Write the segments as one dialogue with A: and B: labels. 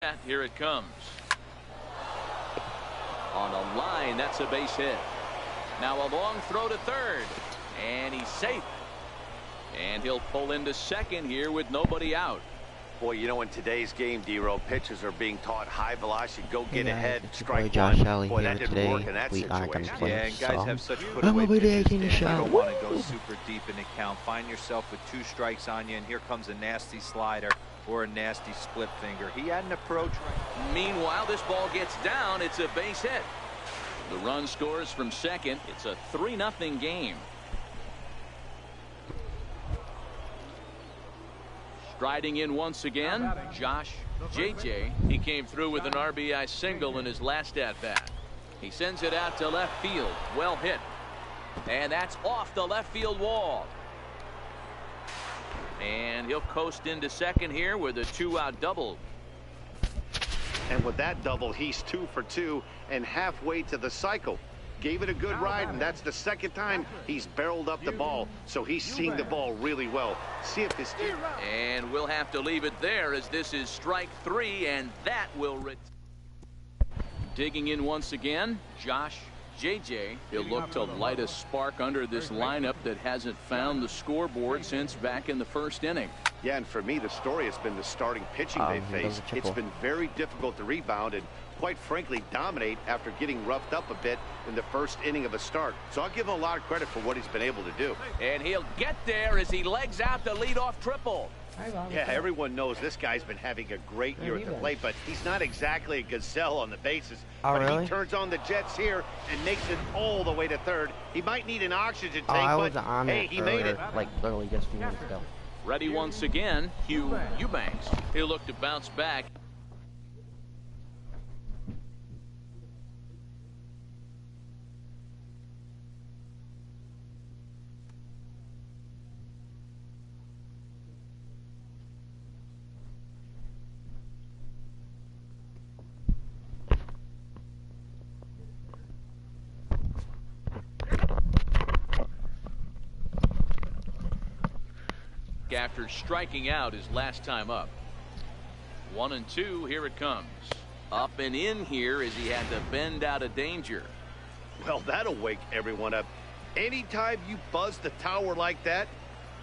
A: set. Here it comes. On a line, that's a base hit. Now a long throw to third, and he's safe. And he'll pull into second here with nobody out.
B: Boy, you know, in today's game, D-Row, pitchers are being taught high velocity, go get ahead, strike
C: Josh
B: one.
C: Alley
B: Boy,
C: here
B: that didn't
C: today.
B: work in that situation.
D: Yeah, and guys have such put
C: I'm
D: away
C: over there
D: pitches,
C: in the
D: Dan. You
C: shower.
D: don't want to go super deep in the count. Find yourself with 2 strikes on you, and here comes a nasty slider or a nasty split finger. He had an approach right.
A: Meanwhile, this ball gets down. It's a base hit. The run scores from second. It's a 3-0 game. Striding in once again, Josh JJ. He came through with an RBI single in his last at-bat. He sends it out to left field. Well hit. And that's off the left field wall. And he'll coast into second here with a 2-out double.
B: And with that double, he's 2 for 2 and halfway to the cycle. Gave it a good ride, and that's the second time he's barreled up the ball. So he's seeing the ball really well. See if this...
A: And we'll have to leave it there as this is strike 3, and that will... Digging in once again, Josh JJ. He'll look to light a spark under this lineup that hasn't found the scoreboard since back in the first inning.
B: Yeah, and for me, the story has been the starting pitching they face. It's been very difficult to rebound and, quite frankly, dominate after getting roughed up a bit in the first inning of a start. So I'll give him a lot of credit for what he's been able to do.
A: And he'll get there as he legs out the leadoff triple.
B: Yeah, everyone knows this guy's been having a great year at the plate, but he's not exactly a gazelle on the bases. But he turns on the jets here and makes it all the way to third. He might need an oxygen tank, but hey, he made it.
C: Like literally just a few minutes ago.
A: Ready once again, Hugh Eubanks. He'll look to bounce back. After striking out his last time up. 1-2, here it comes. Up and in here as he had to bend out of danger.
B: Well, that'll wake everyone up. Anytime you buzz the tower like that,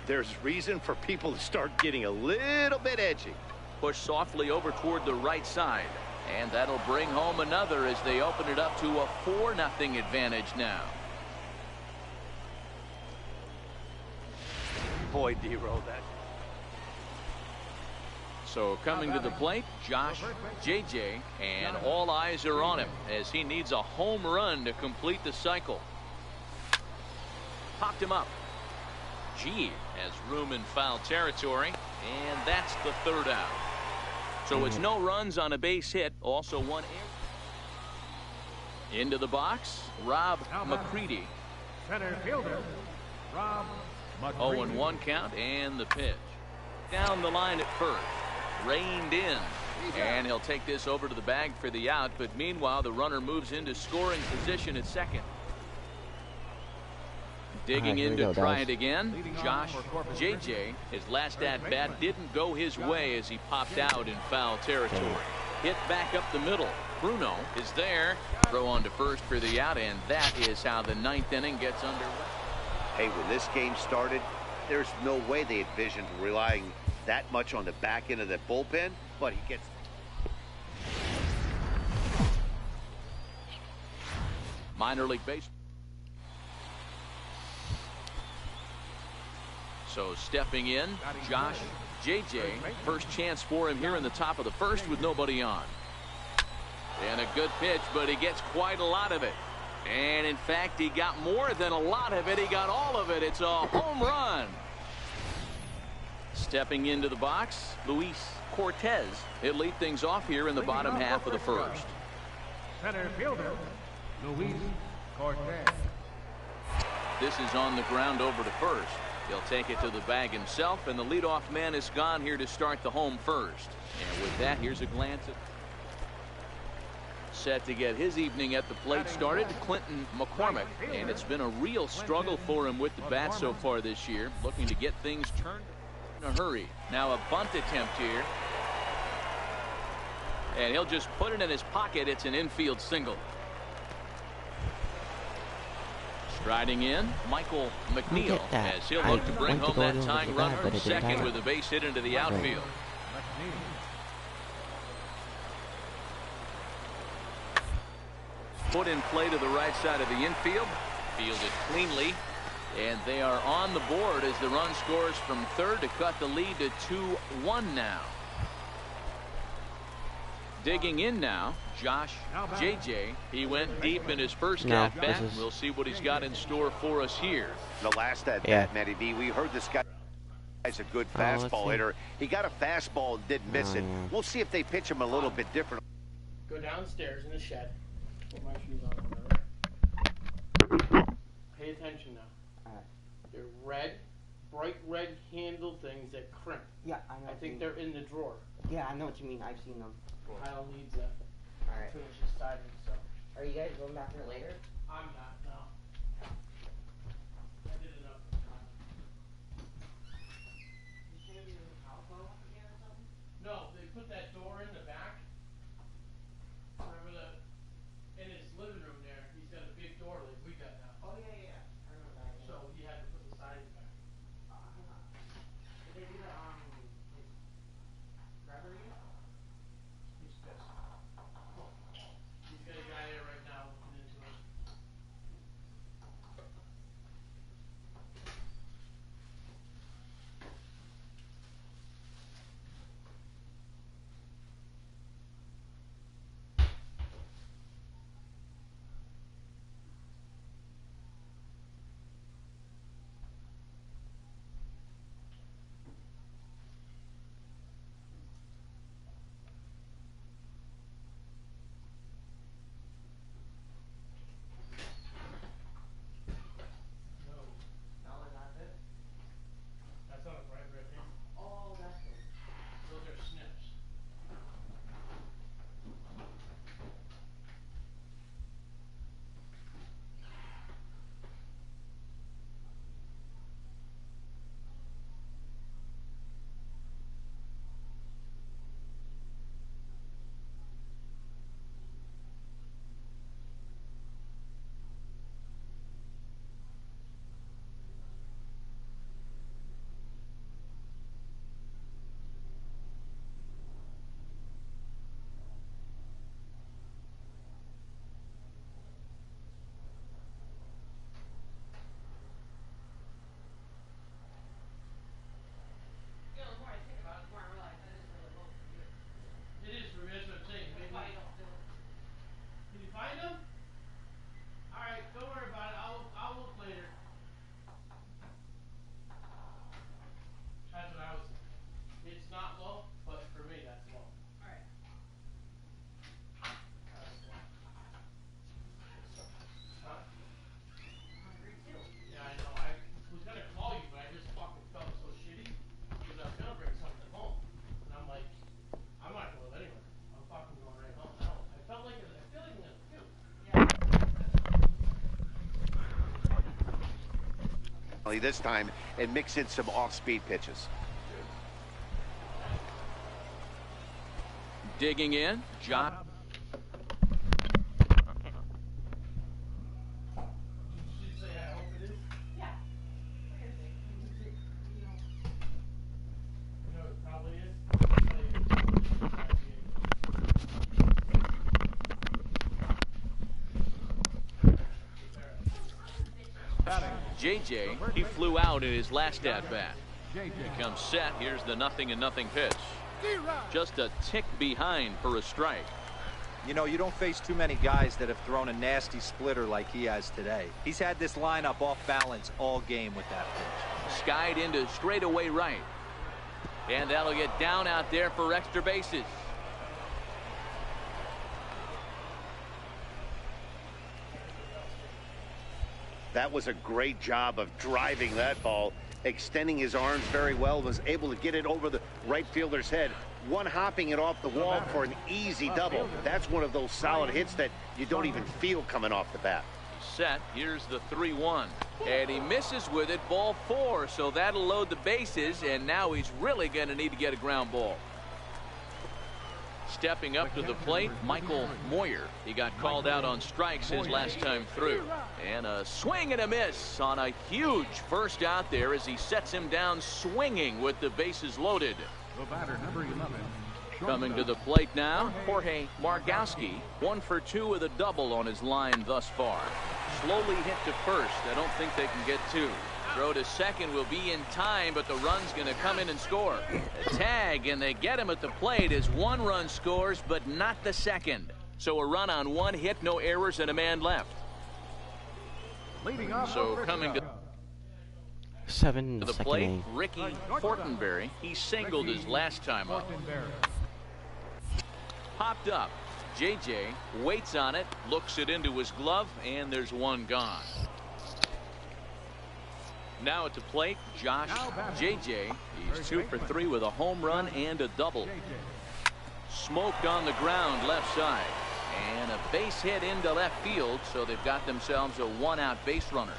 B: there's reason for people to start getting a little bit edgy.
A: Push softly over toward the right side, and that'll bring home another as they open it up to a 4-0 advantage now.
B: Boy, D-Row, that.
A: So coming to the plate, Josh JJ, and all eyes are on him as he needs a home run to complete the cycle. Popped him up. G has room in foul territory, and that's the 3rd out. So it's no runs on a base hit, also 1 error. Into the box, Rob McCready.
E: Center fielder, Rob McCready.
A: 0-1 count, and the pitch. Down the line at first. Reined in, and he'll take this over to the bag for the out, but meanwhile the runner moves into scoring position at second. Digging in to try it again, Josh JJ. His last at bat didn't go his way as he popped out in foul territory. Hit back up the middle. Bruno is there. Throw on to first for the out, and that is how the 9th inning gets underway.
B: Hey, when this game started, there's no way they envisioned relying that much on the back end of the bullpen, but he gets...
A: Minor league baseball. So stepping in, Josh JJ. First chance for him here in the top of the first with nobody on. And a good pitch, but he gets quite a lot of it. And in fact, he got more than a lot of it. He got all of it. It's a home run. Stepping into the box, Luis Cortez. He'll lead things off here in the bottom half of the first.
E: Center fielder, Luis Cortez.
A: This is on the ground over to first. He'll take it to the bag himself, and the leadoff man is gone here to start the home first. And with that, here's a glance at... Set to get his evening at the plate started, Clinton McCormick, and it's been a real struggle for him with the bat so far this year, looking to get things turned in a hurry. Now a bunt attempt here, And he'll just put it in his pocket. It's an infield single. Striding in, Michael McNeil, as he'll look to bring home that tying run from second with a base hit into the outfield. Put in play to the right side of the infield. Fielded cleanly. And they are on the board as the run scores from third to cut the lead to 2-1 now. Digging in now, Josh JJ. He went deep in his first at-bat. We'll see what he's got in store for us here.
B: The last at-bat, Matty V, we heard this guy's a good fastball hitter. He got a fastball and didn't miss it. We'll see if they pitch him a little bit different.
C: Go downstairs in the shed. Put my shoes on over. Pay attention now. They're red, bright red handle things that crimp.
F: Yeah, I know.
C: I think they're in the drawer.
F: Yeah, I know what you mean. I've seen them.
C: Kyle needs that.
F: Alright.
C: Finish his siding, so.
F: Are you guys going back there later?
C: I'm not, no. I did enough. No, they put that door in the back. Remember that? In his living room there, he's got a big door like we got now.
F: Oh, yeah, yeah. I remember that. Yeah.
C: So he had to put the siding back.
F: Did they do the, rubbery?
C: He's pissed. He's got a guy there right now looking into it. That's not a bright red thing.
F: Oh, that's good.
C: Those are snips. It is for me, that's what I'm saying. Maybe. Did you find them? Alright, don't worry about it. I'll look later. That's what I was thinking. It's not low, but for me that's low. Alright. Huh? Yeah, I know. I was gonna call you, but I just fucking felt so shitty because I was gonna bring something home. And I'm like, I'm not gonna live anywhere. I'm fucking going right home now. I feel like I'm gonna puke.
B: This time and mix in some off-speed pitches.
A: Digging in, Josh.
C: You should say I hope it is.
F: Yeah.
C: You know it probably is.
A: JJ, he flew out in his last at-bat. He comes set. Here's the 0-0 pitch. Just a tick behind for a strike.
D: You know, you don't face too many guys that have thrown a nasty splitter like he has today. He's had this lineup off balance all game with that pitch.
A: Skied into straightaway right. And that'll get down out there for extra bases.
B: That was a great job of driving that ball, extending his arms very well, was able to get it over the right fielder's head, one-hopping it off the wall for an easy double. That's one of those solid hits that you don't even feel coming off the bat.
A: Set. Here's the 3-1. And he misses with it, ball 4, so that'll load the bases, and now he's really going to need to get a ground ball. Stepping up to the plate, Michael Moyer. He got called out on strikes his last time through. And a swing and a miss on a huge first out there as he sets him down swinging with the bases loaded.
E: The batter, number 11.
A: Coming to the plate now, Jorge Margowski. 1 for 2 with a double on his line thus far. Slowly hit to first. I don't think they can get 2. Throw to second will be in time, but the run's going to come in and score. A tag, and they get him at the plate as 1 run scores, but not the second. So a run on 1 hit, no errors, and a man left.
E: Leading off
A: So coming to
G: 7
A: the plate, Ricky Fortenberry. He singled his last time up. Popped up. JJ waits on it, looks it into his glove, and there's 1 gone. Now at the plate, Josh JJ. He's 2 for 3 with a home run and a double. Smoked on the ground left side. And a base hit into left field, so they've got themselves a 1-out base runner.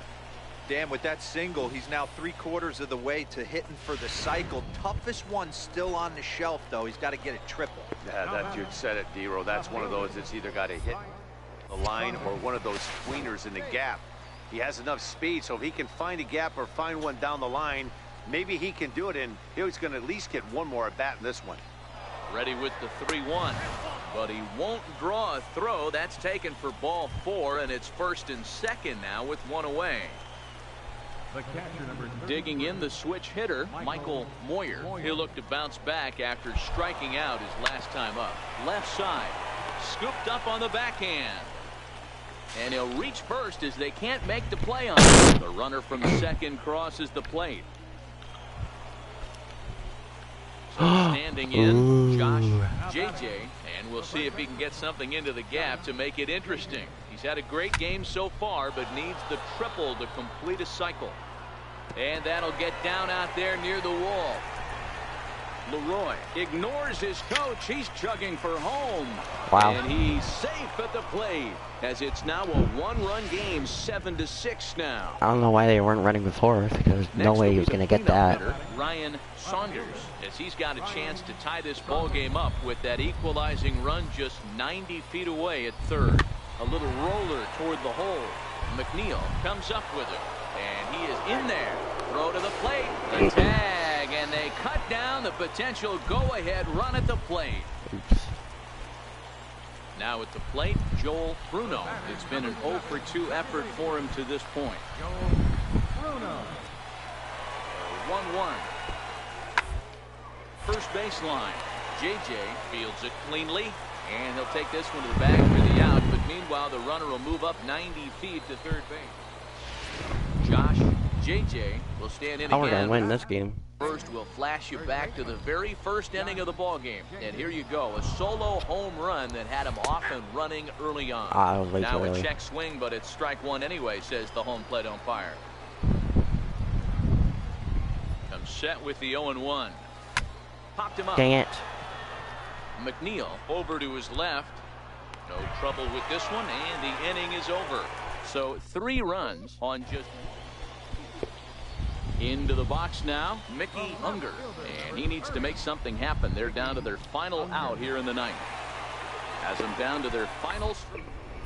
D: Dan, with that single, he's now 3/4 of the way to hitting for the cycle. Toughest one still on the shelf, though. He's got to get a triple.
B: Yeah, that you said it, D-Row. That's one of those that's either got to hit the line or one of those tweeners in the gap. He has enough speed, so if he can find a gap or find one down the line, maybe he can do it, and he's going to at least get 1 more at bat in this one.
A: Ready with the 3-1, but he won't draw a throw. That's taken for ball 4, and it's first and second now with 1 away.
E: The catcher, number 30.
A: Digging in the switch hitter, Michael Moyer. He'll look to bounce back after striking out his last time up. Left side, scooped up on the backhand. And he'll reach first as they can't make the play on him. The runner from the second crosses the plate. So standing in, Josh JJ, and we'll see if he can get something into the gap to make it interesting. He's had a great game so far, but needs the triple to complete a cycle. And that'll get down out there near the wall. Leroy ignores his coach. He's chugging for home.
G: Wow.
A: And he's safe at the plate as it's now a 1-run game, 7-6 now.
G: I don't know why they weren't running before, because no way he was going to get that.
A: Hitter, Ryan Saunders, as he's got a chance to tie this ball game up with that equalizing run just 90 feet away at third. A little roller toward the hole. McNeil comes up with it, and he is in there. Throw to the plate. The tag, and they cut down the potential go-ahead run at the plate.
G: Oops.
A: Now at the plate, Joel Bruno. It's been an 0 for 2 effort for him to this point. 1-1. First baseline. JJ fields it cleanly, and he'll take this one to the bag for the out. But meanwhile, the runner will move up 90 feet to third base. Josh JJ will stand in
G: How we're
A: again.
G: going to win this game.
A: First, we'll flash you back to the very first inning of the ball game. And here you go, a solo home run that had him off and running early on.
G: I was way too
A: now
G: early.
A: a check swing, but it's strike 1 anyway, says the home plate umpire. Comes set with the 0-1. Popped him up.
G: Dang it.
A: McNeil over to his left. No trouble with this one, and the inning is over. So 3 runs on just... Into the box now, Mickey Unger, and he needs to make something happen. They're down to their final out here in the ninth. Has them down to their finals.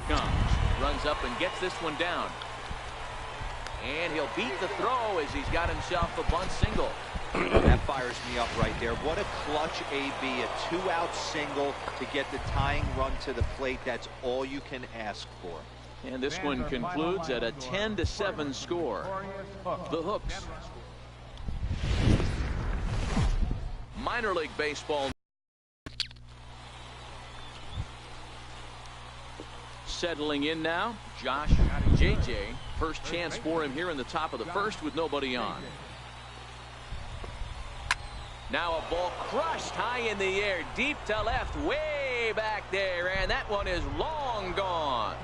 A: Comes, runs up and gets this one down. And he'll beat the throw as he's got himself a bunt single.
D: That fires me up right there. What a clutch AB, a 2-out single to get the tying run to the plate. That's all you can ask for.
A: And this one concludes at a 10-7 score. The Hooks. Minor League Baseball. Settling in now, Josh JJ. First chance for him here in the top of the first with nobody on. Now a ball crushed high in the air, deep to left, way back there, and that one is long gone.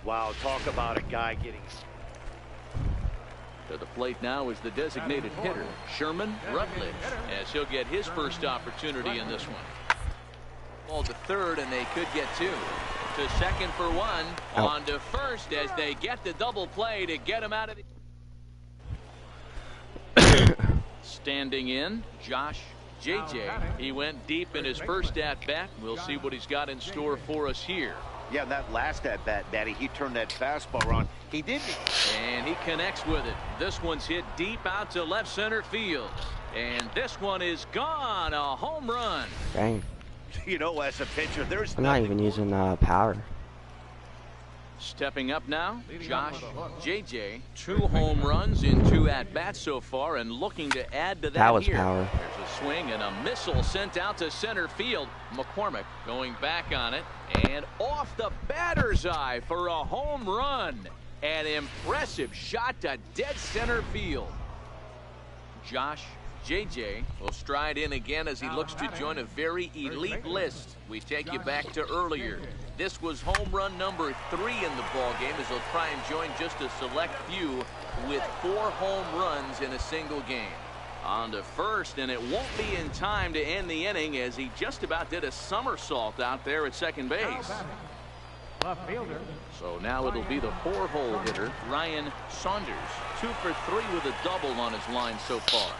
B: Wow, talk about a guy getting...
A: To the plate now is the designated hitter, Sherman Rutledge, as he'll get his first opportunity in this one. Ball to third, and they could get 2. To second for 1. On to first as they get the double play to get him out of the... Standing in, Josh JJ, he went deep in his first at-bat. We'll see what he's got in store for us here.
B: Yeah, that last at-bat, Daddy, he turned that fastball on. He did.
A: And he connects with it. This one's hit deep out to left center field. And this one is gone. A home run.
G: Dang.
B: You know, as a pitcher, there's
G: I'm not even using power.
A: Stepping up now, Josh JJ. 2 home runs in 2 at-bats so far, and looking to add to that.
G: That was
A: here.
G: power.
A: There's a swing and a missile sent out to center field. McCormick going back on it, and off the batter's eye for a home run. An impressive shot to dead center field. Josh JJ will stride in again as he looks to join a very elite list. We take you back to earlier. This was home run number 3 in the ballgame, as he'll try and join just a select few with 4 home runs in a single game. On to first, and it won't be in time to end the inning, as he just about did a somersault out there at second base.
E: Left fielder.
A: So now it'll be the 4-hole hitter, Ryan Saunders. 2 for 3 with a double on his line so far.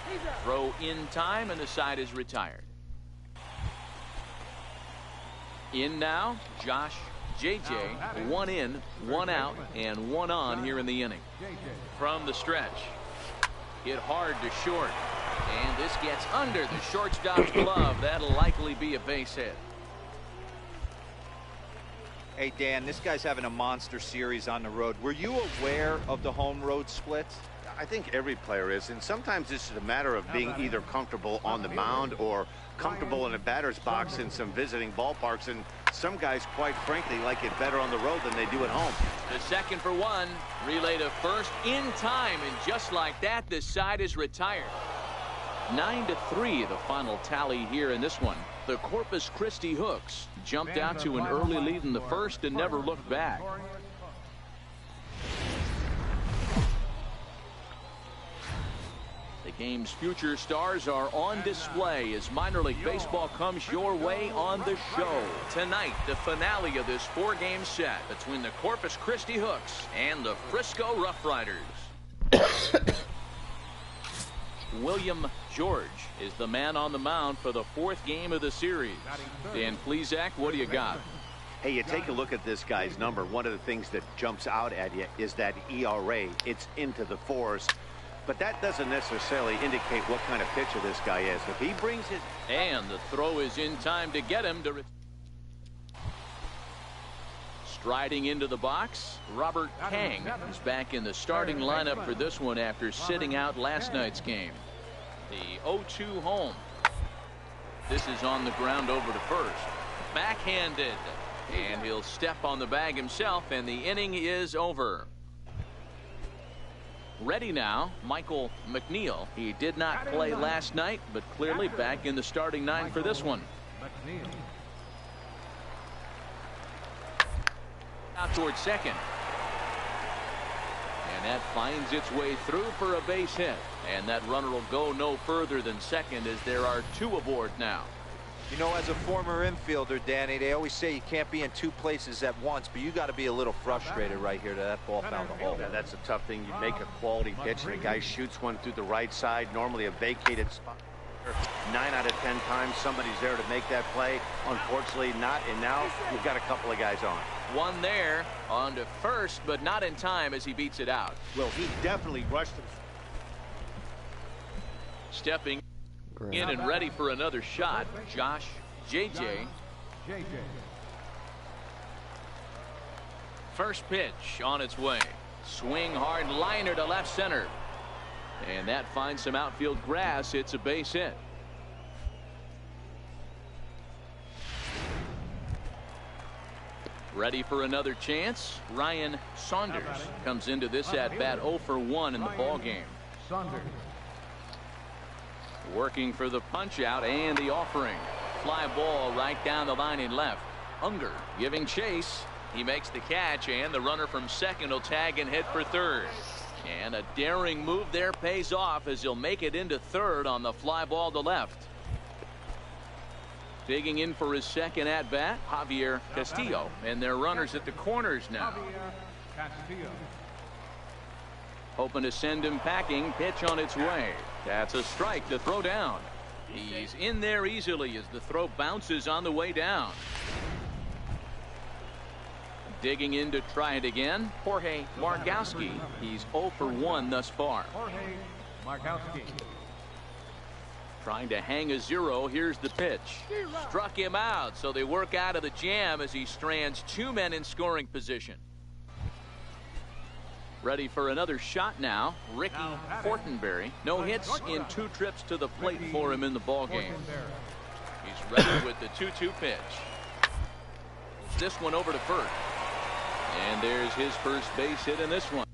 A: Throw in time, and the side is retired. In now, Josh JJ. 1 in, 1 out, and 1 on here in the inning. From the stretch, hit hard to short, and this gets under the shortstop's glove. That'll likely be a base hit.
D: Hey, Dan, this guy's having a monster series on the road. Were you aware of the home road splits?
B: I think every player is, and sometimes this is a matter of being either comfortable on the mound or comfortable in a batter's box in some visiting ballparks, and some guys, quite frankly, like it better on the road than they do at home.
A: The second for 1, relay to first in time, and just like that, the side is retired. 9-3 the final tally here in this one. The Corpus Christi Hooks jumped out to an early lead in the first and never looked back. The game's future stars are on display as minor league baseball comes your way on the show. Tonight, the finale of this 4-game set between the Corpus Christi Hooks and the Frisco Rough Riders. William George is the man on the mound for the 4th game of the series. Dan Plesac, what do you got?
B: Hey, you take a look at this guy's number. One of the things that jumps out at you is that ERA. It's into the 4s. But that doesn't necessarily indicate what kind of pitcher this guy is. If he brings his...
A: And the throw is in time to get him to... Striding into the box, Robert Kang is back in the starting lineup for this one after sitting out last night's game. The 0-2 home. This is on the ground over to first. Backhanded. And he'll step on the bag himself, and the inning is over. Ready now, Michael McNeil. He did not play last night, but clearly back in the starting 9 for this one. Out towards second. And that finds its way through for a base hit. And that runner will go no further than second, as there are 2 aboard now.
D: You know, as a former infielder, Danny, they always say you can't be in 2 places at once, but you got to be a little frustrated right here that ball found the hole.
B: Yeah, that's a tough thing. You make a quality pitch, and a guy shoots one through the right side, normally a vacated spot. 9 out of 10 times somebody's there to make that play. Unfortunately not, and now you've got a couple of guys on.
A: One there, on to first, but not in time as he beats it out.
B: Well, he definitely rushed him.
A: Stepping in and ready for another shot, Josh JJ. First pitch on its way. Swing hard liner to left center. And that finds some outfield grass. It's a base hit. Ready for another chance. Ryan Saunders comes into this at bat 0 for 1 in the ball game. Working for the punch out and the offering. Fly ball right down the line in left. Unger giving chase. He makes the catch, and the runner from second will tag and hit for third. And a daring move there pays off as he'll make it into third on the fly ball to left. Digging in for his second at bat, Javier Castillo, and their runners at the corners now. Hoping to send him packing. Pitch on its way. That's a strike to throw down. He's in there easily as the throw bounces on the way down. Digging in to try it again, Jorge Markowski. He's 0 for 1 thus far.
E: Jorge Markowski.
A: Trying to hang a 0. Here's the pitch. Struck him out, so they work out of the jam as he strands 2 men in scoring position. Ready for another shot now, Ricky Fortenberry. No hits in 2 trips to the plate for him in the ballgame. He's ready with the 2-2 pitch. This one over to first. And there's his first base hit in this one.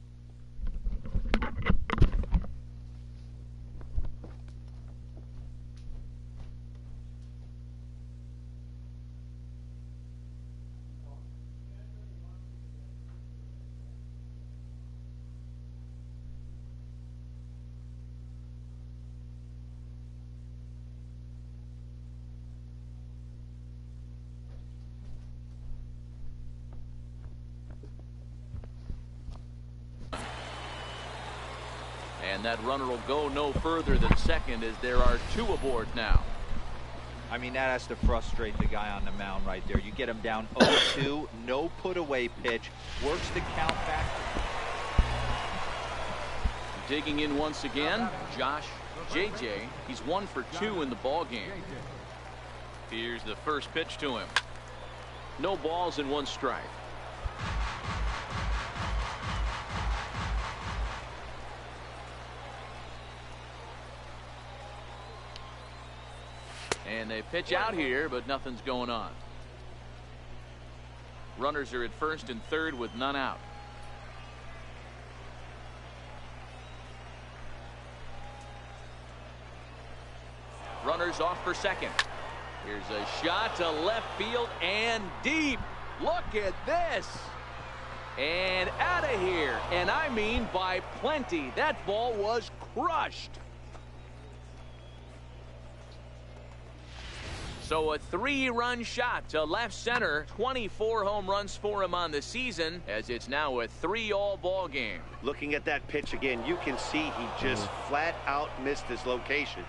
A: And that runner will go no further than second as there are 2 aboard now.
D: I mean, that has to frustrate the guy on the mound right there. You get him down 0-2, no put away pitch, works the count back.
A: Digging in once again, Josh JJ. He's 1 for 2 in the ball game. Here's the first pitch to him. No balls and 1 strike. And they pitch out here, but nothing's going on. Runners are at first and third with none out. Runners off for second. Here's a shot to left field and deep. Look at this. And out of here. And I mean by plenty. That ball was crushed. So a 3-run shot to left center. 24 home runs for him on the season, as it's now a 3-all ball game.
B: Looking at that pitch again, you can see he just flat out missed his location.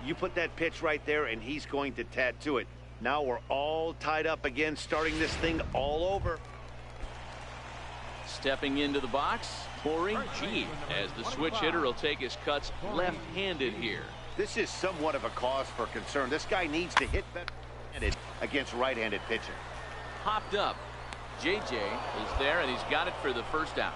B: You put that pitch right there and he's going to tattoo it. Now we're all tied up again, starting this thing all over.
A: Stepping into the box, Corey G, as the switch hitter will take his cuts left-handed here.
B: This is somewhat of a cause for concern. This guy needs to hit better against right-handed pitching.
A: Hopped up. JJ is there, and he's got it for the first out.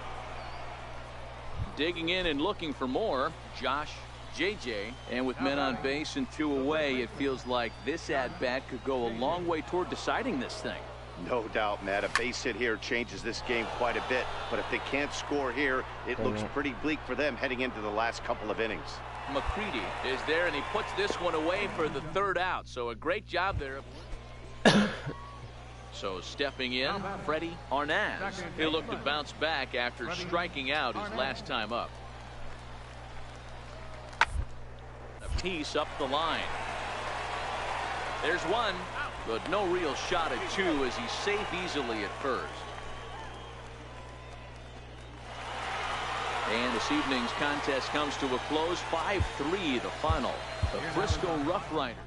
A: Digging in and looking for more, Josh JJ. And with men on base and 2 away, it feels like this at-bat could go a long way toward deciding this thing.
B: No doubt, Matt. A base hit here changes this game quite a bit. But if they can't score here, it looks pretty bleak for them heading into the last couple of innings.
A: McCready is there, and he puts this one away for the 3rd out. So a great job there. So stepping in, Freddie Arnaz. He'll look to bounce back after striking out his last time up. A piece up the line. There's 1, but no real shot at 2 as he's safe easily at first. And this evening's contest comes to a close. 5-3 the final. The Frisco Rough Riders.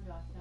H: Josh, now.